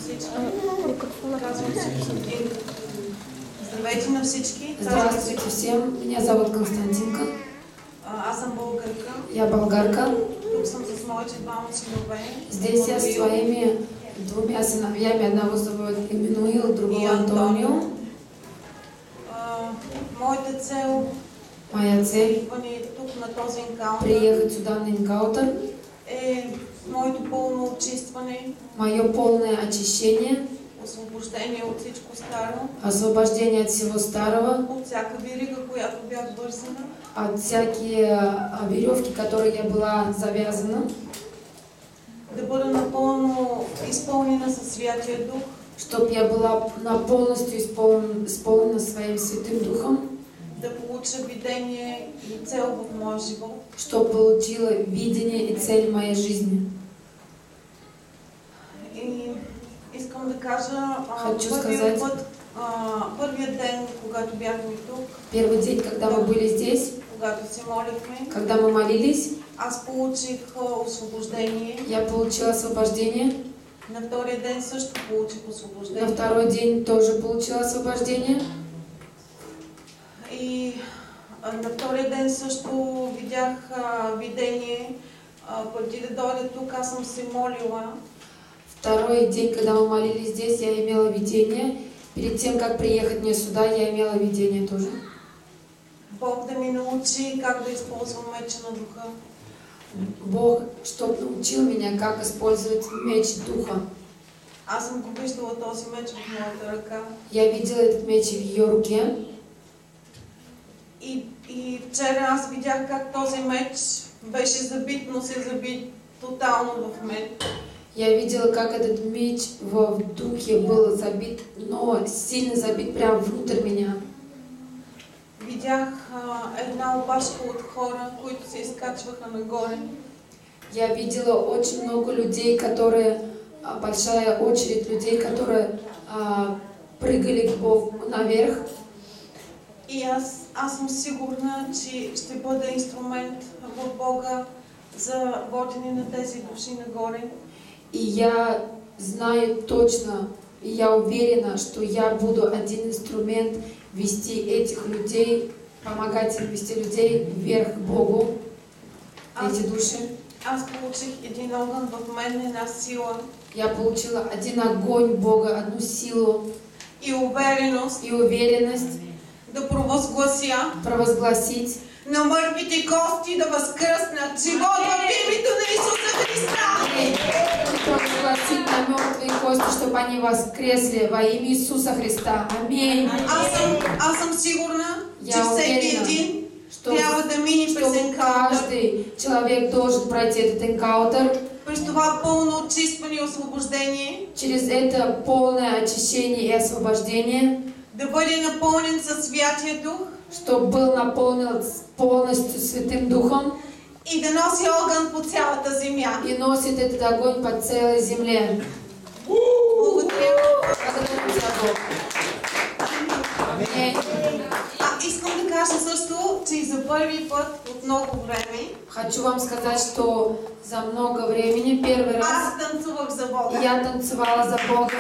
всички. Казвам се. Здравейте на всички. Здравствуйте всем. Меня зовут Константинка. Аз съм българка. Я болгарка. Тук съм с моите двама синове. Здесь я с своими двумя сыновьями. Одного зовут Эммануил, другого Антонио. Моята цел Моя цель тук на този енкаунтър приехать сюда на энкаунтер е моето пълно очистване, мое полное очищение, освобождение от всичко старо, освобождение от всего старого, от всяка верига, която бях вързана, от всякие веревки, которые я была завязана, да бъда напълно изпълнена със Святия Дух, чтобы я была полностью исполнена своим Святым Духом, да получа видение и цел в моя живот, чтобы получила видение и цель моей жизни. И искам да кажа, първият ден, когато бяхме тук, первый день, когда мы были здесь, когато се молихме, когда мы молились, аз получих освобождение. Я получила освобождение. На втория ден също получих освобождение. На второй день тоже получила освобождение. И на втория ден също видях видение. Преди да дойда тук, аз съм се молила. Второй день, когда мы молились здесь, я имела видение. Перед тем, как приехать мне сюда, я имела видение тоже. Бог да ми научи как да използвам меча на духа. Бог, чтобы научил меня, как использовать меч духа. Аз съм го виждала този меч в моята ръка. Я видела этот меч в ее руке. И вчера аз видях как този меч беше забит, но се заби тотално в мен. Я видела, как этот меч в духе был забит, но сильно забит прямо внутрь меня. Видях една опашка от хора, които се изкачваха нагоре. Я видела очень много людей, большая очередь людей, которые прыгали наверх. И аз съм сигурна, че ще бъда инструмент в Бога за водене на тези души нагоре. И я знаю точно, и я уверена, что я буду один инструмент вести этих людей, помогать им вести людей вверх к Богу, эти души. Аз получих един огън в мен, една сила. Я получила один огонь Бога, одну силу и уверенность да провозгласить на мъртвите кости да възкръснат живот в името на Исуса Христа. Провозгласить на мертвые кости, чтобы они воскресли во имя Иисуса Христа. Аминь. Аз съм сигурна, че всеки един трябва да мине през енкаунтър. Каждый человек должен пройти этот энкаунтер. През това пълно очистване и освобождение. Через это полное очищение и освобождение. Да бъде напълнен със Святия Дух. Чтобы был наполнен полностью Святым Духом. И да носи огън по цялата земя. И носит этот огонь по целой земле. Благодаря. Благодарю за Бог. Аминь. Искам да кажа също, че за първи път от много време. Хочу вам сказать, что за много времени, первый раз аз танцувах за Бога. Я танцевала за Бога.